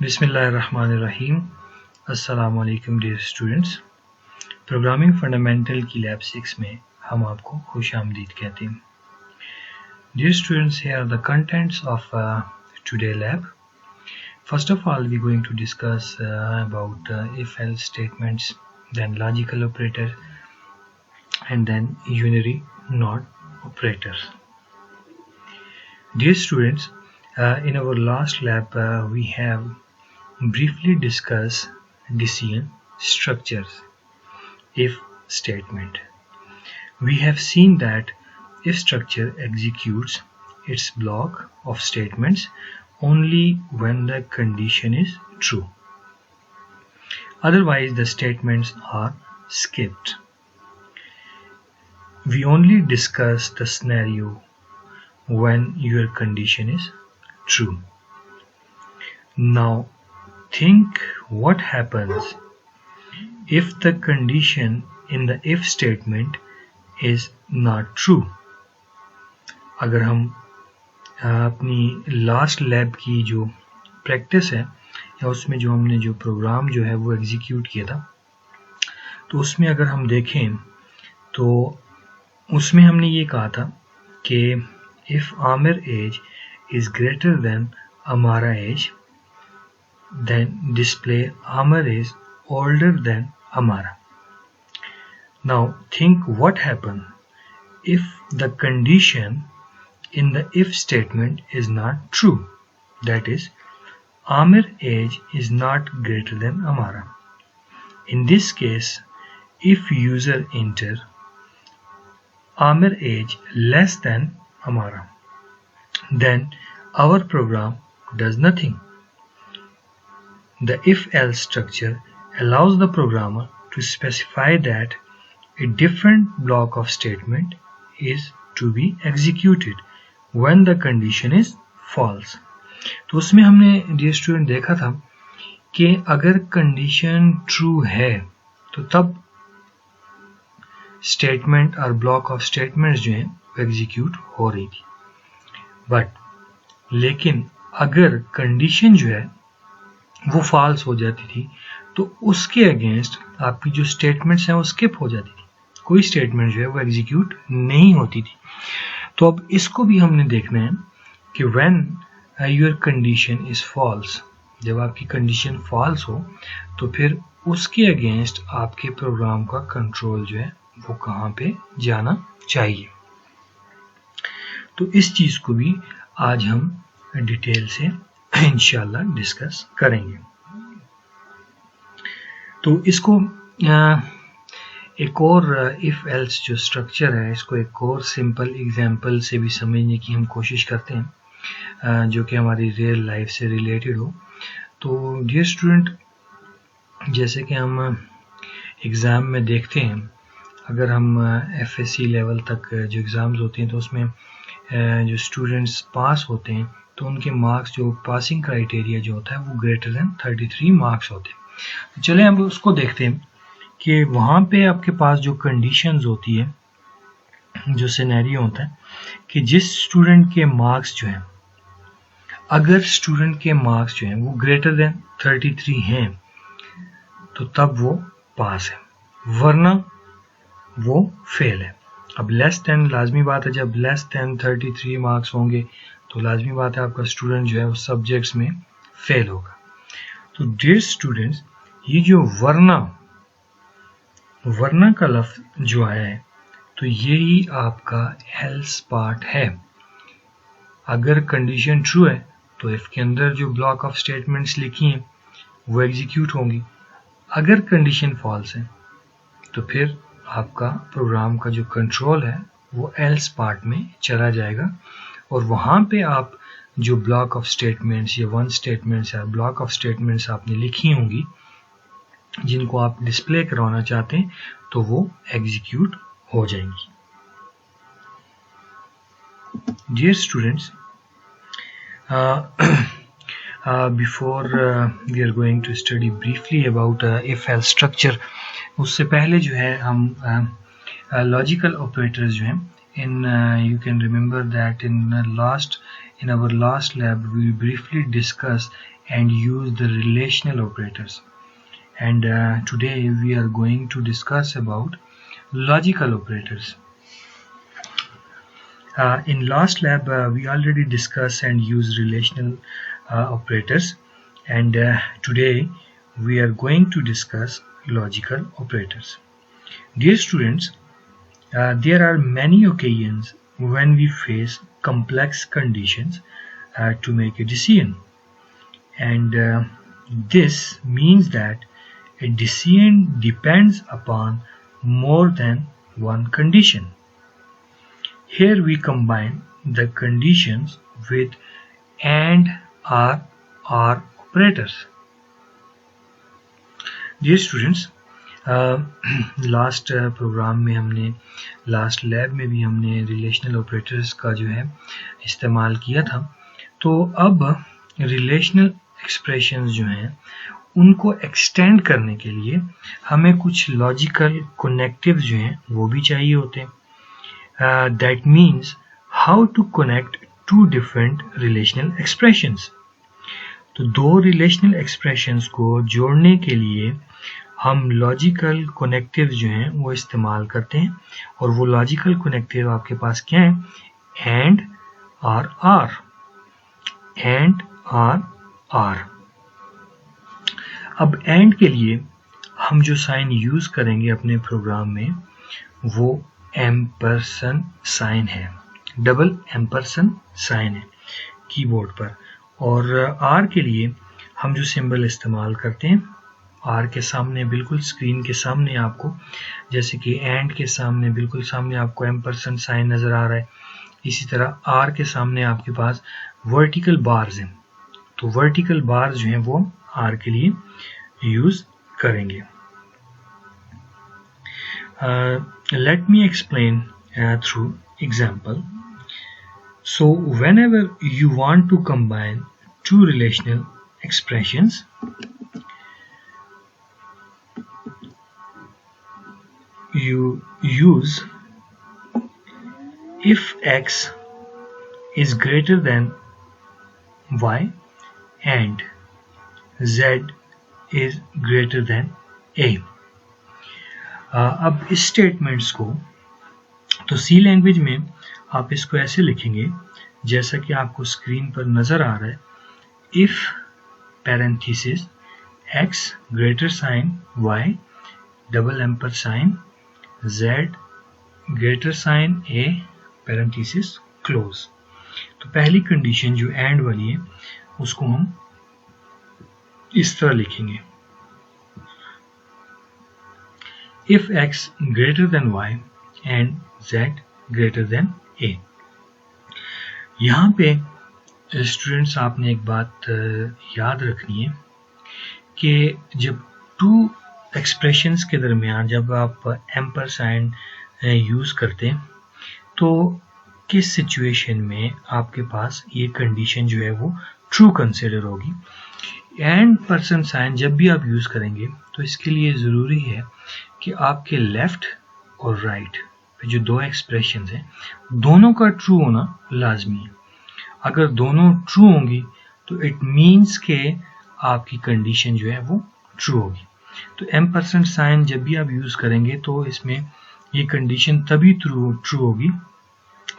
बिस्मिल्लाहिर्रहमानिर्रहीम। अस्सलाम वालेकुम डियर स्टूडेंट्स। प्रोग्रामिंग फंडामेंटल की लैब 6 में हम आपको खुश आमदीद कहते हैं। Dear students, here are the contents of today lab. First of all, we're going to discuss about if-else statements, then logical operator, and then unary not operators. Dear students, in our last lab, we have briefly discuss decision structures. If statement. We have seen that if structure executes its block of statements only when the condition is true. Otherwise, the statements are skipped. We only discuss the scenario when your condition is true. Now, think what happens if the condition in the if statement is not true. अगर हम अपनी last lab की जो practice है या उसमें जो हमने जो प्रोग्राम जो है वो एग्जीक्यूट किया था, तो उसमें अगर हम देखें तो उसमें हमने ये कहा था कि if Aamir age is greater than Amara age then display Amar is older than Amara. Now think what happened if the condition in the if statement is not true. That is, Amir age is not greater than Amara. In this case, if user enter Amir age less than Amara, then our program does nothing. The if-else structure allows the programmer to specify that a different block of statement is to be executed when the condition is false. तो उसमें हमने dear student देखा था कि अगर condition true है तो तब स्टेटमेंट और ब्लॉक ऑफ स्टेटमेंट्स जो हैं वो एग्जीक्यूट हो रही थी, बट लेकिन अगर कंडीशन जो है वो फॉल्स हो जाती थी तो उसके अगेंस्ट आपकी जो स्टेटमेंट्स हैं वो स्किप हो जाती थी, कोई स्टेटमेंट जो है वो एग्जीक्यूट नहीं होती थी। तो अब इसको भी हमने देखना है कि when your condition is false, जब आपकी कंडीशन फॉल्स हो तो फिर उसके अगेंस्ट आपके प्रोग्राम का कंट्रोल जो है वो कहाँ पे जाना चाहिए। तो इस चीज़ को भी आज हम डिटेल से इंशाल्लाह डिस्कस करेंगे। तो इसको एक और इफ एल्स जो स्ट्रक्चर है इसको एक और सिंपल एग्जांपल से भी समझने की हम कोशिश करते हैं जो कि हमारी रियल लाइफ से रिलेटेड हो। तो डियर स्टूडेंट, जैसे कि हम एग्ज़ाम में देखते हैं, अगर हम एफएससी लेवल तक जो एग्ज़ाम्स होते हैं तो उसमें जो स्टूडेंट्स पास होते हैं तो उनके मार्क्स जो पासिंग क्राइटेरिया जो होता है वो ग्रेटर देन 33 मार्क्स होते हैं। तो चले हम उसको देखते हैं कि वहाँ पे आपके पास जो कंडीशंस होती है, जो सिनेरियो होता है कि जिस स्टूडेंट के मार्क्स जो हैं, अगर स्टूडेंट के मार्क्स जो हैं वो ग्रेटर देन 33 हैं तो तब वो पास है, वरना वो फेल है। अब लेस देन लाजमी बात है, जब लेस देन 33 मार्क्स होंगे तो लाजमी बात है आपका स्टूडेंट जो है उस सब्जेक्ट्स में फेल होगा। तो डियर स्टूडेंट्स, ये जो वरना का लफ्ज जो आया है तो यही आपका एल्स पार्ट है। अगर कंडीशन ट्रू है तो इफ के अंदर जो ब्लॉक ऑफ स्टेटमेंट्स लिखी हैं वो एग्जीक्यूट होंगी, अगर कंडीशन फॉल्स है तो फिर आपका प्रोग्राम का जो कंट्रोल है वो एल्स पार्ट में चला जाएगा और वहाँ पे आप जो ब्लॉक ऑफ स्टेटमेंट्स या वन स्टेटमेंट्स या ब्लॉक ऑफ स्टेटमेंट्स आपने लिखी होंगी जिनको आप डिस्प्ले करवाना चाहते हैं तो वो एग्जीक्यूट हो जाएंगी। Dear students, before we are going to study briefly about if else structure, उससे पहले जो है हम लॉजिकल ऑपरेटर्स जो हैं in you can remember that in last in our last lab we briefly discussed and used the relational operators, and today we are going to discuss about logical operators. In last lab we already discussed and used relational operators, and today we are going to discuss logical operators. Dear students, there are many occasions when we face complex conditions to make a decision, and this means that a decision depends upon more than one condition. Here we combine the conditions with and, or operators. Dear students, last program में हमने last lab में भी हमने relational operators का जो है इस्तेमाल किया था। तो अब रिलेशनल एक्सप्रेशंस जो हैं उनको एक्सटेंड करने के लिए हमें कुछ लॉजिकल कनेक्टिव जो हैं वो भी चाहिए होते हैं। That means how to connect to different relational expressions. तो दो रिलेशनल एक्सप्रेशंस को जोड़ने के लिए हम लॉजिकल कनेक्टिव जो हैं वो इस्तेमाल करते हैं, और वो लॉजिकल कनेक्टिव आपके पास क्या है? एंड और आर, एंड और आर। अब एंड के लिए हम जो साइन यूज करेंगे अपने प्रोग्राम में वो एम्परसेंड साइन है, डबल एम्परसेंड साइन है कीबोर्ड पर। और आर के लिए हम जो सिंबल इस्तेमाल करते हैं, आर के सामने बिल्कुल स्क्रीन के सामने आपको, जैसे कि एंड के सामने बिल्कुल सामने आपको एम्परसेंड साइन नज़र आ रहा है, इसी तरह आर के सामने आपके पास वर्टिकल बार्स हैं। तो वर्टिकल बार्स जो हैं वो आर के लिए यूज करेंगे। Let me explain through example. So whenever you want to combine two relational expressions, you use if x is greater than y and z is greater than a। अब इस statements को तो सी language में आप इसको ऐसे लिखेंगे जैसा कि आपको स्क्रीन पर नजर आ रहा है। If parenthesis x greater sign y double ampersand z greater sign a parenthesis close. तो पहली कंडीशन जो एंड वाली है उसको हम इस तरह लिखेंगे, if x greater than y and z greater than a। यहाँ पे स्टूडेंट्स आपने एक बात याद रखनी है कि जब टू एक्सप्रेशंस के दरमियान जब आप एम्पर साइन यूज करते हैं तो किस सिचुएशन में आपके पास ये कंडीशन जो है वो ट्रू कंसिडर होगी। एंड परसेंट साइन जब भी आप यूज करेंगे तो इसके लिए ज़रूरी है कि आपके लेफ्ट और राइट जो दो एक्सप्रेशंस हैं दोनों का ट्रू होना लाजमी है। अगर दोनों ट्रू होंगी तो इट मीन्स के आपकी कंडीशन जो है वो ट्रू होगी। तो एम्परसेंड साइन जब भी आप यूज करेंगे तो इसमें ये कंडीशन तभी ट्रू होगी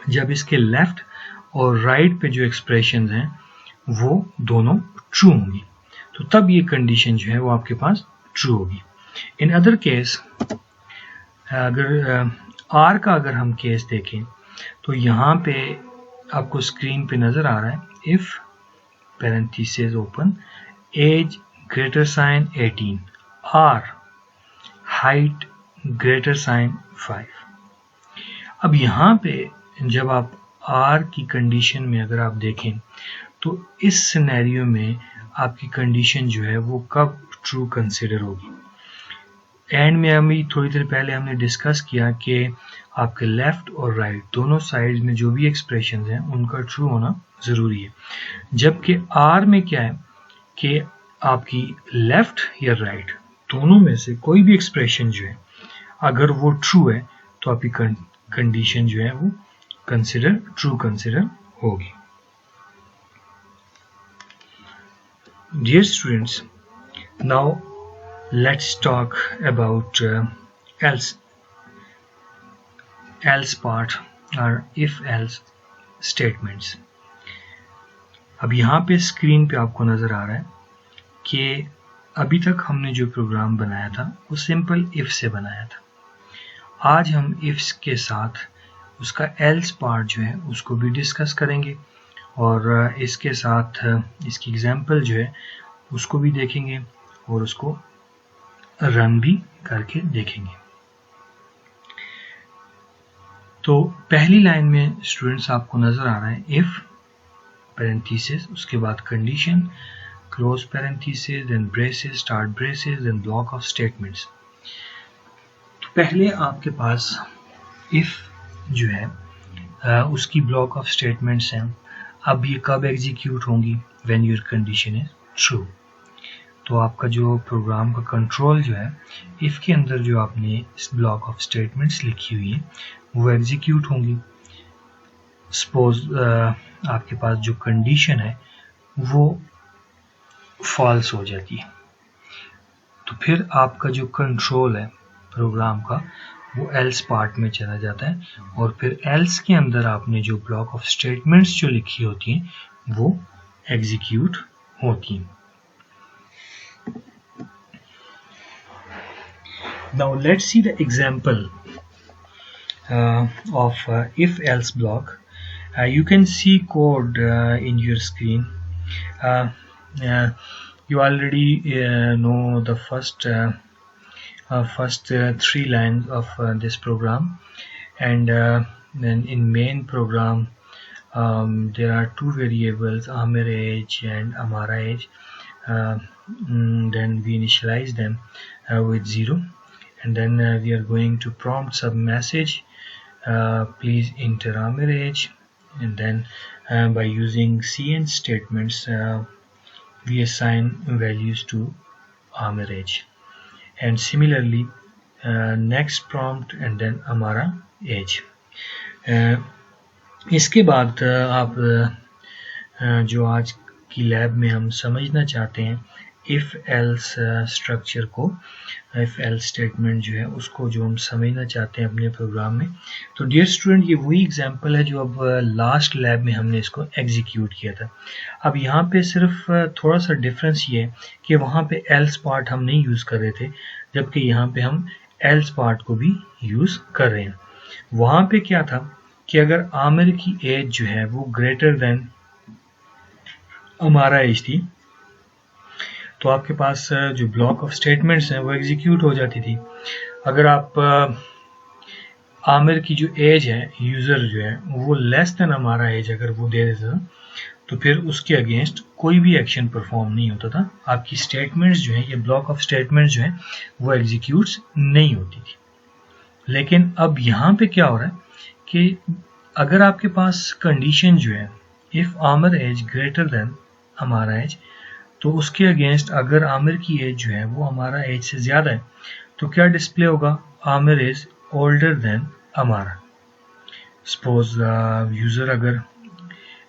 जब इसके लेफ्ट और राइट पे जो एक्सप्रेशंस हैं वो दोनों ट्रू होंगी, तो तब ये कंडीशन जो है वो आपके पास ट्रू होगी। इन अदर केस अगर आर का अगर हम केस देखें तो यहाँ पे आपको स्क्रीन पे नजर आ रहा है, if parenthesis open age greater sign 18 or height greater sign 5। अब यहाँ पे जब आप आर की कंडीशन में अगर आप देखें तो इस सिनेरियो में आपकी कंडीशन जो है वो कब ट्रू कंसिडर होगी। एंड में अभी थोड़ी देर पहले हमने डिस्कस किया कि आपके लेफ्ट और राइट दोनों साइड्स में जो भी एक्सप्रेशंस हैं उनका ट्रू होना ज़रूरी है, जबकि आर में क्या है कि आपकी लेफ्ट या राइट दोनों में से कोई भी एक्सप्रेशन जो है अगर वो ट्रू है तो आपकी कंडीशन जो है वो ट्रू कंसिडर होगी। Dear students, now let's talk about else part or if else statements. अब यहाँ पे स्क्रीन पे आपको नजर आ रहा है कि अभी तक हमने जो प्रोग्राम बनाया था वो सिंपल इफ से बनाया था. आज हम इफ्स के साथ उसका एल्स पार्ट जो है उसको भी डिस्कस करेंगे और इसके साथ इसकी एग्जांपल जो है उसको भी देखेंगे और उसको रन भी करके देखेंगे. तो पहली लाइन में स्टूडेंट्स आपको नजर आ रहा है इफ पैरेंथेसिस, उसके बाद condition, close parenthesis, then braces, start braces, then block of statements. तो पहले आपके पास इफ जो है उसकी ब्लॉक ऑफ स्टेटमेंट्स हैं. अब ये कब एग्जीक्यूट होंगी? When your condition is true. तो आपका जो प्रोग्राम का कंट्रोल जो है इफ के अंदर जो आपने इस ब्लॉक ऑफ स्टेटमेंट्स लिखी हुई है वो एग्जीक्यूट होंगी. सपोज आपके पास जो कंडीशन है वो फॉल्स हो जाती है, तो फिर आपका जो कंट्रोल है प्रोग्राम का वो एल्स पार्ट में चला जाता है और फिर एल्स के अंदर आपने जो ब्लॉक ऑफ स्टेटमेंट्स जो लिखी होती हैं वो एग्जीक्यूट होती हैं. Now let's see the example of if else block. You can see code in your screen. You already know the first three lines of this program, and then in main program there are two variables, Amir age and Amara age. Then we initialize them with 0, and then we are going to prompt some message, please enter Amir age, and then by using cn statements we assign values to Amir age, and similarly next prompt and then Amara age. इसके बाद आप जो आज की lab में हम समझना चाहते हैं इफ एल्स स्ट्रक्चर को, इफ एल्स स्टेटमेंट जो है उसको जो हम समझना चाहते हैं अपने प्रोग्राम में. तो डियर स्टूडेंट, ये वही एग्जांपल है जो अब लास्ट लैब में हमने इसको एग्जीक्यूट किया था. अब यहाँ पे सिर्फ थोड़ा सा डिफरेंस ये है कि वहाँ पे एल्स पार्ट हम नहीं यूज़ कर रहे थे, जबकि यहाँ पे हम एल्स पार्ट को भी यूज़ कर रहे हैं. वहाँ पे क्या था कि अगर आमिर की एज जो है वो ग्रेटर देन हमारा एज थी तो आपके पास जो ब्लॉक ऑफ स्टेटमेंट्स हैं वो एग्जीक्यूट हो जाती थी. अगर आप आमिर की जो एज है यूज़र जो है वो लेस देन हमारा एज अगर वो दे देता था तो फिर उसके अगेंस्ट कोई भी एक्शन परफॉर्म नहीं होता था. आपकी स्टेटमेंट्स जो है ये ब्लॉक ऑफ स्टेटमेंट्स जो है वो एग्जीक्यूट नहीं होती थी. लेकिन अब यहाँ पे क्या हो रहा है कि अगर आपके पास कंडीशन जो है if Aamir age greater than हमारा एज, तो उसके अगेंस्ट अगर आमिर की एज जो है वो हमारा एज से ज़्यादा है तो क्या डिस्प्ले होगा? आमिर इज ओल्डर देन हमारा. सपोज यूज़र अगर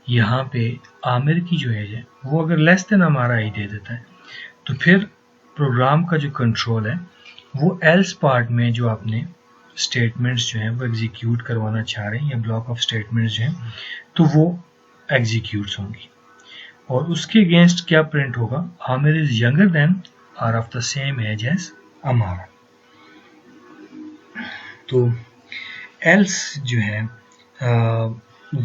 यहाँ पे आमिर की जो एज है वो अगर लेस देन हमारा एज दे देता है तो फिर प्रोग्राम का जो कंट्रोल है वो एल्स पार्ट में जो आपने स्टेटमेंट्स जो हैं वो एग्जीक्यूट करवाना चाह रहे हैं या ब्लॉक ऑफ स्टेटमेंट्स जो हैं तो वो एग्जीक्यूट्स होंगी और उसके अगेंस्ट क्या प्रिंट होगा? Aamir is younger than or of the same age as हमारा. तो एल्स जो है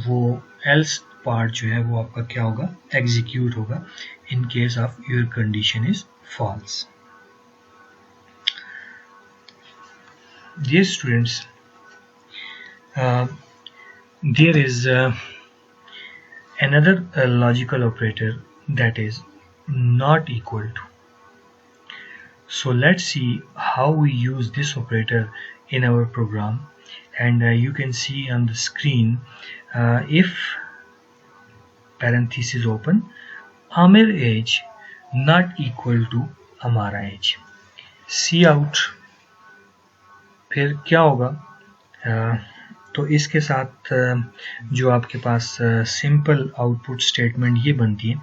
वो एल्स पार्ट जो है वो आपका क्या होगा? एग्जीक्यूट होगा in case of your condition is false. Dear students, there is another logical operator that is not equal to. So let's see how we use this operator in our program, and you can see on the screen if parenthesis open Amir age not equal to Amara age. See out. फिर क्या होगा? तो इसके साथ जो आपके पास simple output statement ये बनती है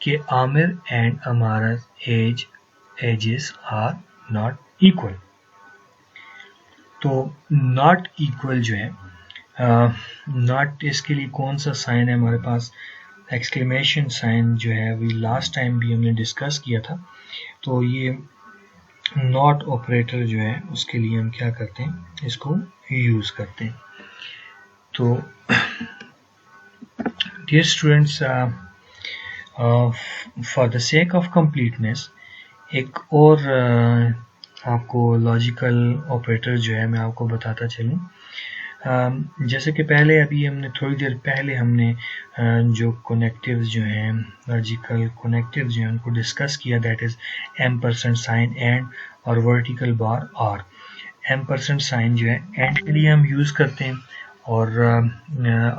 कि आमिर एंड अमारा एजेस आर नॉट इक्वल। तो नॉट इक्वल जो है, नॉट इसके लिए कौन सा साइन है हमारे पास, एक्सक्लेमेशन साइन जो है अभी लास्ट टाइम भी हमने डिस्कस किया था। तो ये नॉट ऑपरेटर जो है उसके लिए हम क्या करते हैं, इसको यूज करते हैं। तो dear students, for the sake of completeness एक और आपको लॉजिकल ऑपरेटर जो है मैं आपको बताता चलूँ। जैसे कि पहले अभी हमने थोड़ी देर पहले हमने जो कनेक्टिव्स जो हैं, लॉजिकल कनेक्टिव्स जो हैं उनको डिस्कस किया, that is ampersand sign and और vertical bar are. Ampersand sign जो है एंड के लिए हम यूज़ करते हैं और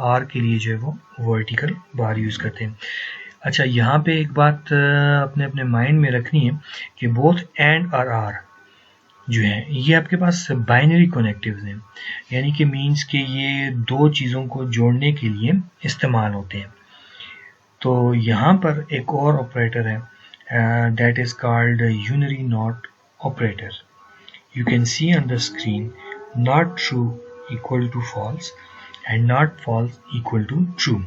आर के लिए जो है वो वर्टिकल बार यूज़ करते हैं। अच्छा, यहाँ पे एक बात अपने अपने माइंड में रखनी है कि बोथ एंड और आर जो है ये आपके पास बाइनरी कनेक्टिव्स हैं, यानी कि मीन्स कि ये दो चीज़ों को जोड़ने के लिए इस्तेमाल होते हैं। तो यहाँ पर एक और ऑपरेटर है, that is called unary not operator. You can see on the screen not true equal to false and not false equal to true.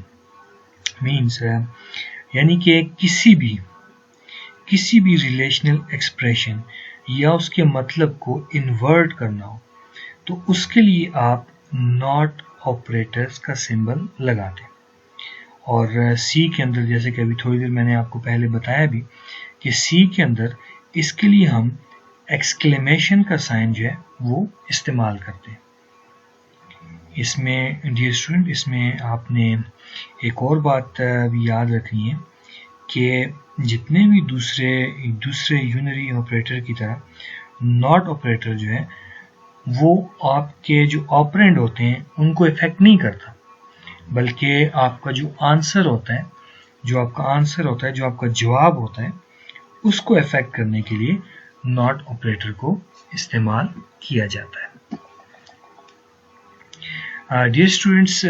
Means यानी कि किसी भी रिलेशनल एक्सप्रेशन या उसके मतलब को इन्वर्ट करना हो तो उसके लिए आप नॉट ऑपरेटर्स का सिंबल लगाते हैं। और सी के अंदर, जैसे कि अभी थोड़ी देर मैंने आपको पहले बताया भी कि सी के अंदर इसके लिए हम एक्सक्लेमेशन का साइन जो है वो इस्तेमाल करते हैं। इसमें डियर स्टूडेंट, इसमें आपने एक और बात भी याद रखनी है कि जितने भी दूसरे यूनरी ऑपरेटर की तरह नॉट ऑपरेटर जो है वो आपके जो ऑपरेंड होते हैं उनको इफेक्ट नहीं करता, बल्कि आपका जो आंसर होता है, जो आपका जवाब होता है, उसको इफेक्ट करने के लिए नॉट ऑपरेटर को इस्तेमाल किया जाता है। डियर स्टूडेंट्स,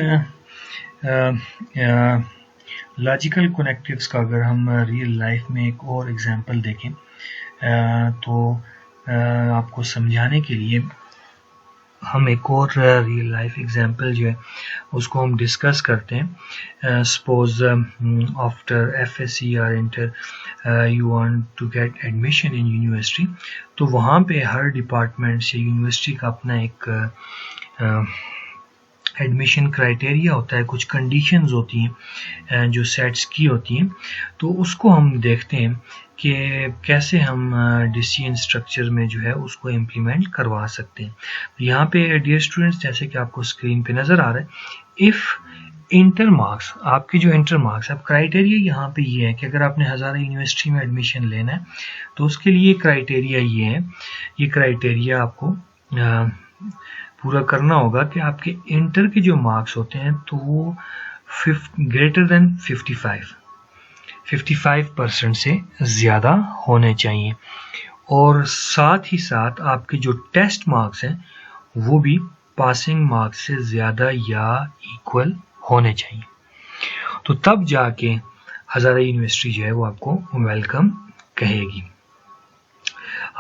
लॉजिकल कनेक्टिव्स का अगर हम रियल लाइफ में एक और एग्जांपल देखें तो आपको समझाने के लिए हम एक और रियल लाइफ एग्जांपल जो है उसको हम डिस्कस करते हैं। सपोज आफ्टर एफएससी और inter you want to get admission in university, तो वहाँ पे हर डिपार्टमेंट से यूनिवर्सिटी का अपना एक एडमिशन क्राइटेरिया होता है, कुछ कंडीशंस होती हैं जो सेट्स की होती हैं। तो उसको हम देखते हैं कि कैसे हम डिसीजन स्ट्रक्चर में जो है उसको इम्प्लीमेंट करवा सकते हैं। यहाँ पे डियर स्टूडेंट्स, जैसे कि आपको स्क्रीन पे नज़र आ रहा है, इफ़ इंटर मार्क्स, आपके जो इंटर मार्क्स, अब क्राइटेरिया यहाँ पे ये है कि अगर आपने हज़ारा यूनिवर्सिटी में एडमिशन लेना है तो उसके लिए क्राइटेरिया ये है, ये क्राइटेरिया आपको पूरा करना होगा कि आपके इंटर के जो मार्क्स होते हैं तो वो ग्रेटर देन 55% से ज़्यादा होने चाहिए, और साथ ही साथ आपके जो टेस्ट मार्क्स हैं वो भी पासिंग मार्क्स से ज़्यादा या इक्वल होने चाहिए। तो तब जाके हज़ारा यूनिवर्सिटी जो है वो आपको वेलकम कहेगी।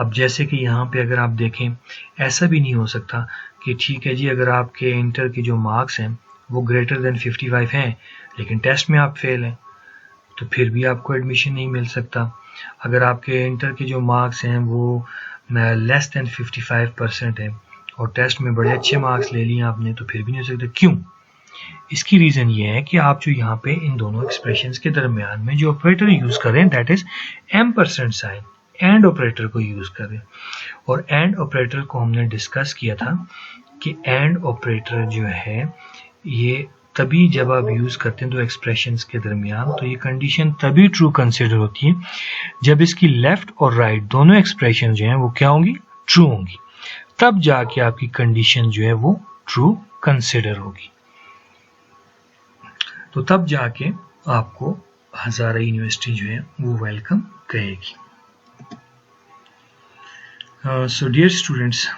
अब जैसे कि यहाँ पे अगर आप देखें, ऐसा भी नहीं हो सकता कि ठीक है जी, अगर आपके इंटर के जो मार्क्स हैं वो ग्रेटर देन 55 हैं लेकिन टेस्ट में आप फेल हैं तो फिर भी आपको एडमिशन नहीं मिल सकता। अगर आपके इंटर के जो मार्क्स हैं वो लेस देन 55% है और टेस्ट में बड़े अच्छे मार्क्स ले लिए आपने तो फिर भी नहीं हो सकता। क्यों? इसकी रीज़न ये है कि आप जो यहाँ पे इन दोनों एक्सप्रेशंस के दरमियान में जो ऑपरेटर यूज़ करें, that is ampersand sign, and operator को यूज़ करें। और एंड ऑपरेटर को हमने डिस्कस किया था कि एंड ऑपरेटर जो है ये तभी जब आप यूज़ करते हैं तो एक्सप्रेशंस के दरमियान, तो ये कंडीशन तभी ट्रू कंसिडर होती है जब इसकी लेफ्ट और राइट दोनों एक्सप्रेशन जो हैं वो क्या होंगी, ट्रू होंगी, तब जाके आपकी कंडीशन जो है वो ट्रू कंसिडर होगी। तो तब जाके आपको हज़ारा यूनिवर्सिटी जो है वो वेलकम कहेगी। सो डियर स्टूडेंट्स,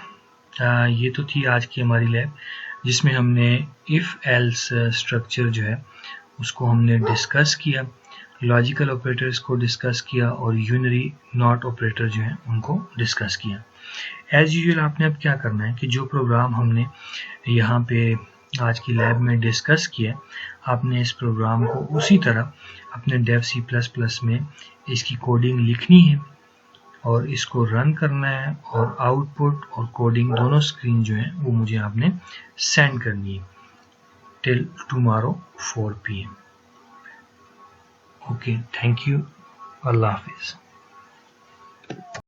ये तो थी आज की हमारी लैब। जिसमें हमने इफ़ एल्स स्ट्रक्चर जो है उसको हमने डिस्कस किया, लॉजिकल ऑपरेटर्स को डिस्कस किया और यूनरी नॉट ऑपरेटर जो है उनको डिस्कस किया। एज यूजुअल आपने अब क्या करना है कि जो प्रोग्राम हमने यहाँ पे आज की लैब में डिस्कस किया, आपने इस प्रोग्राम को उसी तरह अपने डेव C++ में इसकी कोडिंग लिखनी है और इसको रन करना है और आउटपुट और कोडिंग दोनों स्क्रीन जो है वो मुझे आपने सेंड करनी है till tomorrow 4 PM। Okay, thank you, अल्लाह हाफिज़।